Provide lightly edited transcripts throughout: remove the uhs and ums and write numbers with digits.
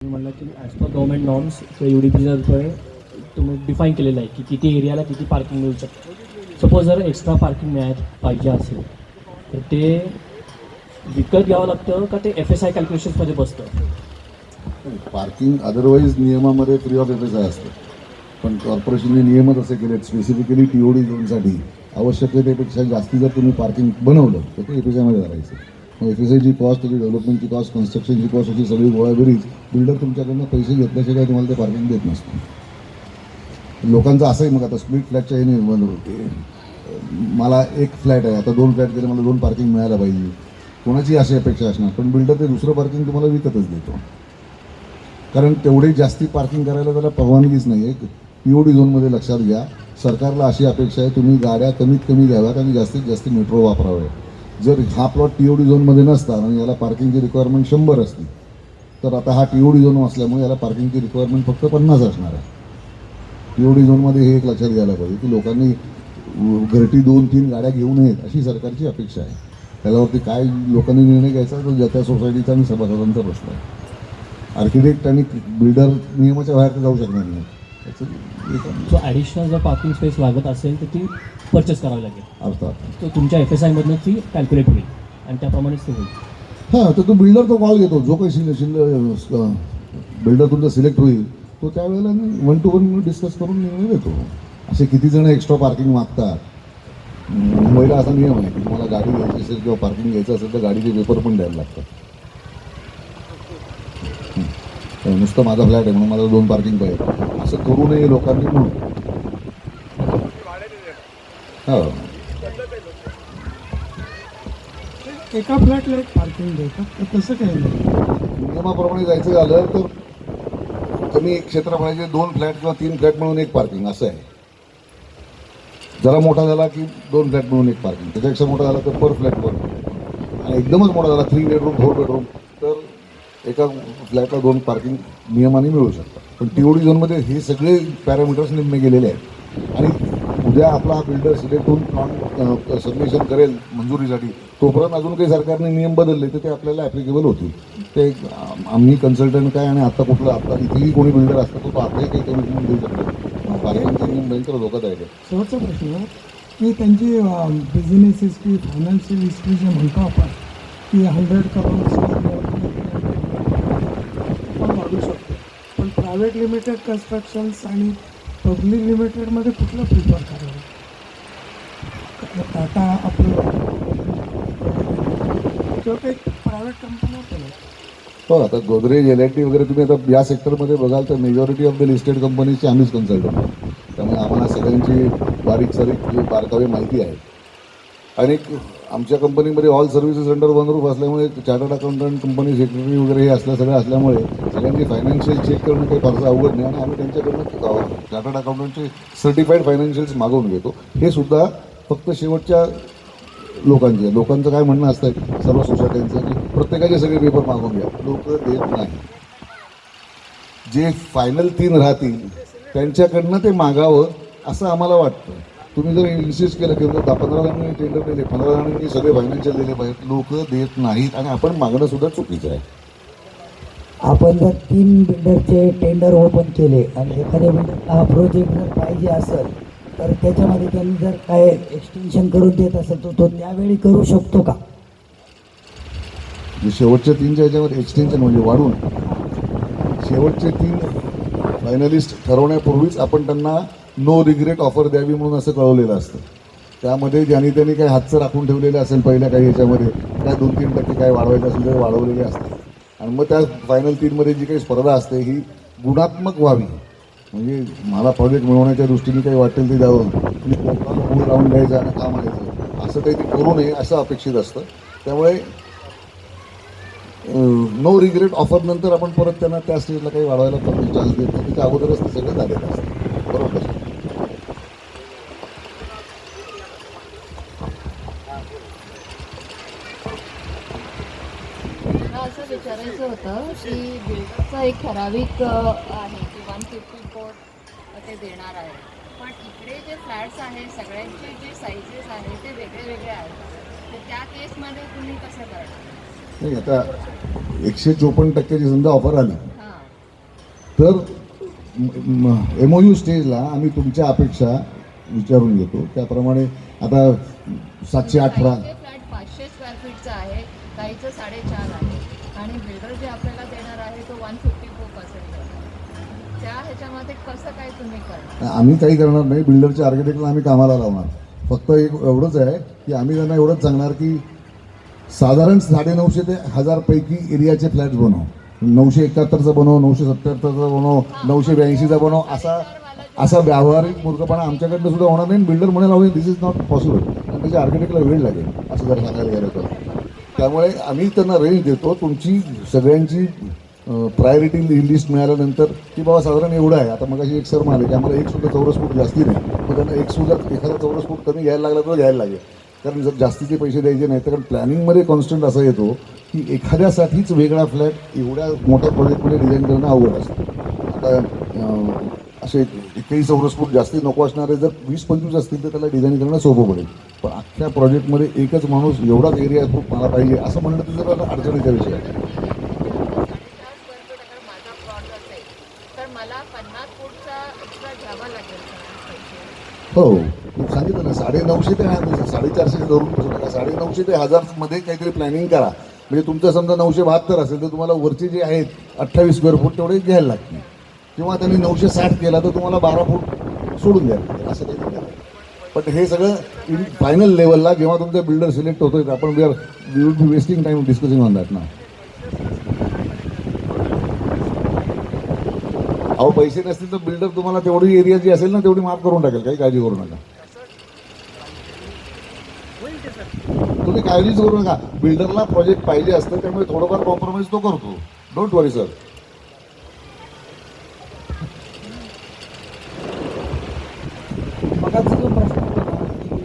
तुम्ही म्हणला की ॲज पर गव्हर्मेंट नॉर्म्स किंवा UDP तुम्ही डिफाईन केलेलं आहे की किती एरियाला किती पार्किंग मिळू शकतं. सपोज जर एक्स्ट्रा पार्किंग मिळायला पाहिजे असेल तर ते विकत घ्यावं लागतं का ते FSI कॅल्क्युलेशन्समध्ये बसतं? पार्किंग अदरवाईज नियमामध्ये फ्री ऑफ FSI असतं, पण कॉर्पोरेशनने नियमच असे केलेत स्पेसिफिकली TOD झोनसाठी आवश्यकतेपेक्षा जास्ती जर तुम्ही पार्किंग बनवलं तर ते FSI मध्ये धरायचं. मग FSIची कॉस्ट, त्याची डेव्हलपमेंटची कॉस्ट, कन्स्ट्रक्शनची कॉस्ट अशी सगळी गोळाबेरीज बिल्डर तुमच्याकडनं पैसे घेतल्याशिवाय तुम्हाला ते पार्किंग देत नसतं. लोकांचं असंही मग आता स्प्लिट फ्लॅटच्या हे नाही, मला एक फ्लॅट आहे आता 2 फ्लॅट केले, मला 2 पार्किंग मिळायला पाहिजे, कोणाची अशी अपेक्षा असणार. पण बिल्डर ते दुसरं पार्किंग तुम्हाला विकतच देतो, कारण तेवढी जास्ती पार्किंग करायला त्याला परवानगीच नाही आहे. TOD झोनमध्ये लक्षात घ्या, सरकारला अशी अपेक्षा आहे तुम्ही गाड्या कमीत कमी द्याव्यात आणि जास्तीत जास्त मेट्रो वापरावे. जर हा प्लॉट TOD झोनमध्ये नसता आणि याला पार्किंगची रिक्वायरमेंट 100 असती, तर आता हा TOD झोन असल्यामुळे याला पार्किंगची रिक्वायरमेंट फक्त 50 असणार आहे. TOD झोनमध्ये हे एक लक्षात घ्यायला पाहिजे की लोकांनी घरटी 2-3 गाड्या घेऊ नयेत अशी सरकारची अपेक्षा आहे. त्याच्यावरती काय लोकांनी निर्णय घ्यायचा तो ज्या त्या सोसायटीचा आणि सभासदांचा प्रश्न आहे. आर्किटेक्ट आणि बिल्डर नियमाच्या बाहेर तर जाऊ शकणार नाही. जो ॲडिशनल जर पार्किंग स्पेस लागत असेल तर ती परचेस करावी लागेल, अर्थात तो तुमच्या FSIमधनं ती कॅल्क्युलेट होईल आणि त्याप्रमाणेच ते होईल. हां, तर तो बिल्डर तो कॉल घेतो, जो काही बिल्डर तुमचा सिलेक्ट होईल तो त्यावेळेला 1 to 1 डिस्कस करून निर्णय देतो. असे किती जण एक्स्ट्रा पार्किंग मागतात. मुंबईला असा नियम आहे की तुम्हाला गाडी घ्यायची असेल किंवा पार्किंग घ्यायचं असेल तर गाडीचे पेपर पण द्यायला लागतात. नुसतं माझा फ्लॅट आहे म्हणून मला 2 पार्किंग पाहिजे असं करू नये लोकांनी म्हणून. हो, एका फ्लॅटला एक पार्किंग द्यायचं तर तसं काही नाही. नियमाप्रमाणे जायचं झालं तर कमी क्षेत्रफळाचे 2 फ्लॅट किंवा 3 फ्लॅट मिळून एक पार्किंग असं आहे. जरा मोठा झाला की 2 फ्लॅट मिळून एक पार्किंग, त्याच्यापेक्षा मोठा झाला तर पर फ्लॅट वर, आणि एकदमच मोठा झाला 3 बेडरूम 4 बेडरूम तर एका फ्लॅटला 2 पार्किंग नियमाने मिळू शकतात. पण TOD झोनमध्ये हे सगळे पॅरामीटर्स नेमले गेलेले आहेत. आणि उद्या आपला हा बिल्डर सिलेक्ट होऊन सबमिशन करेल मंजुरीसाठी, तोपर्यंत अजून काही सरकारने नियम बदलले तर ते आपल्याला ॲप्लिकेबल होतील. ते आम्ही कन्सल्टंट काय आणि आता कुठलं आता इथेही कोणी बिल्डर असतं तो आताही काही कमिटमेंट देऊ शकतो. पार्किंगचे नियम भयंकर धोकादायक आहे. शेवटचा प्रश्न की त्यांची बिझनेस हिस्ट्री, फायनान्शियल हिस्ट्री जे म्हणतो आपण की 100 करोड पण वाढू शकतो, पण प्रायव्हेट लिमिटेड कन्स्ट्रक्शन्स आणि पब्लिक लिमिटेडमध्ये कुठलं प्रिफर करावं? टाटा आपलं किंवा काही प्रायव्हेट कंपन्या पण आहेत. हो, आता गोदरेज LIT वगैरे तुम्ही आता या सेक्टरमध्ये बघाल तर मेजॉरिटी ऑफ द लिस्टेड कंपनीजची आम्हीच कन्सल्टंट आहोत. त्यामुळे आम्हाला सगळ्यांची बारीक सारीक बारकावे माहिती आहे. आणि आमच्या कंपनीमध्ये all services under one roof असल्यामुळे चार्टर्ड अकाउंटंट, कंपनी सेक्रेटरी वगैरे हे असल्या सगळं असल्यामुळे सगळ्यांची फायनान्शियल चेक करणं काही फारसं अवघड नाही. आणि आम्ही त्यांच्याकडनं चार्टर्ड अकाउंटंटचे सर्टिफाईड फायनान्शियल्स मागवून घेतो. हे सुद्धा फक्त शेवटच्या लोकांचं काय म्हणणं असतं सर्व सोसायट्यांचं की प्रत्येकाचे सगळे पेपर मागून घ्या, लोक देत नाही. जे फायनल 3 राहतील त्यांच्याकडनं ते मागावं असं आम्हाला वाटतं. तुम्ही जर इन्सिस्ट केलं की 10-15 जणांनी टेंडर दिले, 15 जणांनी सगळे फायनान्शियल दिले पाहिजेत, लोक देत नाहीत आणि आपण मागणं सुद्धा चुकीचं आहे. आपण जर 3 बिल्डरचे टेंडर ओपन केले आणि एखाद्या बिल्डरला हा प्रोजेक्ट जर पाहिजे असेल तर त्याच्यामध्ये त्यांनी जर काय एक्सटेन्शन करून देत असेल तर तो त्यावेळी करू शकतो का? शेवटच्या 3च्या ह्याच्यावर एक्सटेन्शन म्हणजे वाढून शेवटचे 3 फायनलिस्ट ठरवण्यापूर्वीच आपण त्यांना नो रिग्रेट ऑफर द्यावी म्हणून असं कळवलेलं असतं. त्यामध्ये ज्यांनी त्यांनी काही हातचं राखून ठेवलेले असेल पहिल्या काही ह्याच्यामध्ये काय 2-3% काय वाढवायचं असेल तर वाढवलेले असते. आणि मग त्या फायनल 3मध्ये जी काही स्पर्धा असते ही गुणात्मक व्हावी, म्हणजे मला प्रोजेक्ट मिळवण्याच्या दृष्टीने काही वाटेल ते द्यावं, मूळ लावून द्यायचं आणि काम आणायचं असं काही ते करू नये असं अपेक्षित असतं. त्यामुळे नो रिग्रेट ऑफर नंतर आपण परत त्यांना त्या स्टेजला काही वाढवायला परत चान्स देत नाही. त्याच्या अगोदरच ते सगळं झालेलं असतं. बरोबर. मला असं विचारायचं होतं की बिल्डरचा एक ठराविक आहे की 154 ते देणार आहे, पण इकडे जे फ्लॅट्स आहेत सगळ्यांचे जे साईजेस आहेत ते वेगळे वेगळे आहेत, तर त्या केसमध्ये तुम्ही कसं करणार? नाही, आता 154% समजा ऑफर आली हां तर MOU स्टेजला आम्ही तुमच्या अपेक्षा विचारून घेतो. त्याप्रमाणे आता 718 काहीचे फ्लॅट 500 स्क्वेअर फीटचा आहे, काहीचं 4.5 आहे आणि बिल्डर जे आपल्याला देणार आहे तो 154% त्या ह्याच्यामध्ये कसं काय तुम्ही करणार? आम्ही काही करणार नाही. बिल्डरच्या आर्किटेक्टला आम्ही कामाला लावणार. फक्त एक एवढंच आहे की आम्ही त्यांना एवढंच सांगणार की साधारण 950 ते 1000 पैकी एरियाचे फ्लॅट्स बनव. 971चा बनव, 977चा बनव, 982चा बनव. असा व्यावहारिक मूर्खपणा आमच्याकडनं सुद्धा होणार नाही. बिल्डर म्हणाल अहो दिस इज नॉट पॉसिबल, आणि त्याच्या आर्किटेक्टला वेळ लागेल असं जर सांगायला गेलं तर. त्यामुळे आम्ही त्यांना रेंज देतो. तुमची सगळ्यांची प्रायोरिटी लिस्ट मिळाल्यानंतर की बाबा साधारण एवढं आहे. आता मग एक सर म्हणाले की आम्हाला एक सुद्धा चौरस फूट जास्ती नाही, मग त्यांना एखादा चौरस फूट कमी घ्यायला लागला तर घ्यायला लागेल. कारण जर जास्तीचे पैसे द्यायचे नाही तर, कारण प्लॅनिंगमध्ये कॉन्स्टंट असा येतो की एखाद्यासाठीच वेगळा फ्लॅट एवढ्या मोठ्या प्रोजेक्टमध्ये डिझाईन करणं अवघड असतं. आता असे एकही चौरस फूट जास्ती नको असणारे जर 20-25 असतील तर त्याला डिझाईन करणं सोपं पडेल. पण अख्ख्या प्रोजेक्टमध्ये एकच माणूस एवढाच एरिया खूप मला पाहिजे असं म्हणणं तर जरा अडचणीचा विषय आहे. 4.5 स्क्वेअर फीट अगर माझा प्लॉट असेल तर मला 50 फूटचा एक्स्ट्रा घ्यावा लागेल का पैसे? हो, मी सांगितलं ना 950 ते 450 धरून बसू नका. 950 ते 1000 मध्ये काहीतरी प्लॅनिंग करा. म्हणजे तुमचं समजा 972 असेल तर तुम्हाला वरचे जे आहेत 28 स्क्वेअर फूट तेवढे घ्यायला लागतील, किंवा त्यांनी 960 केला तर तुम्हाला 12 फूट सोडून द्यायला लागेल असं काही करा. पण हे सगळं इन फायनल लेवलला जेव्हा तुमचा बिल्डर सिलेक्ट होतोय तर आपण we will be wasting time discussing on that ना. अहो पैसे नसतील तर बिल्डर तुम्हाला तेवढी एरिया जी असेल ना तेवढी माफ करून टाकेल. काही काळजी करू नका. तुम्ही काळजीच करू नका. बिल्डरला प्रोजेक्ट पाहिजे असतं त्यामुळे थोडंफार कॉम्प्रोमाइज तो करतो. Don't worry sir. मगाचा जो प्रश्न होता ना, की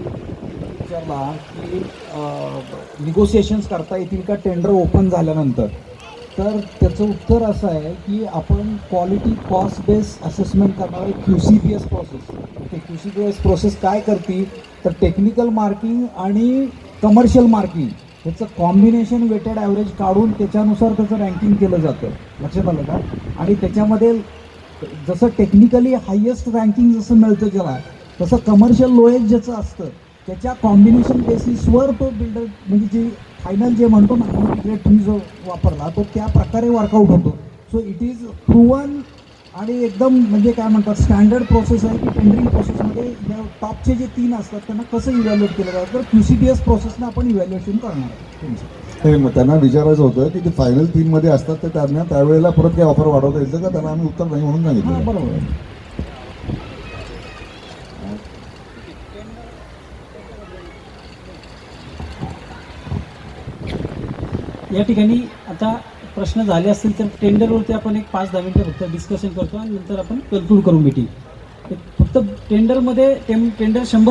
विचारला की निगोसिएशन्स करता येतील का टेंडर ओपन झाल्यानंतर, तर त्याचं उत्तर असं आहे की आपण क्वालिटी कॉस्ट बेस असेसमेंट करणारे QCBS प्रोसेस. ते QCBS प्रोसेस काय करते तर टेक्निकल मार्किंग आणि कमर्शियल मार्किंग ह्याचं कॉम्बिनेशन वेटेड ॲव्हरेज काढून त्याच्यानुसार त्याचं रँकिंग केलं जातं. लक्षात आलं का? आणि त्याच्यामध्ये जसं टेक्निकली हायेस्ट रँकिंग जसं मिळतं ज्याला, तसं कमर्शियल लोएस्ट ज्याचं असतं त्याच्या कॉम्बिनेशन बेसिसवर तो बिल्डर म्हणजे जे फायनल जे म्हणतो ना ग्रेड तुम्ही जो वापरला तो त्या प्रकारे वर्कआउट होतो. सो इट इज प्रूवन आणि एकदम म्हणजे काय म्हणतात स्टँडर्ड प्रोसेस आहे की टेंडरिंग प्रोसेसमध्ये या टॉपचे जे 3 असतात त्यांना कसं इव्हॅल्युएट केलं जातं. तर QCBS प्रोसेसनं आपण इव्हॅल्युएशन करणार आहे तुमचं. हे मग त्यांना विचारायचं होतं की ते फायनल 3 मध्ये असतात तर त्यांना त्यावेळेला परत काही ऑफर वाढवता येतं का? त्यांना आम्ही उत्तर नाही म्हणून हां सांगितलं. बरोबर आहे. या ठिकाणी आता प्रश्न झाले असतील तर टेंडरवरती आपण एक 5-10 मिनिटं फक्त डिस्कशन करतो आणि नंतर आपण कन्क्लूड करू मीटिंग. फक्त टेंडरमध्ये टेंडर 100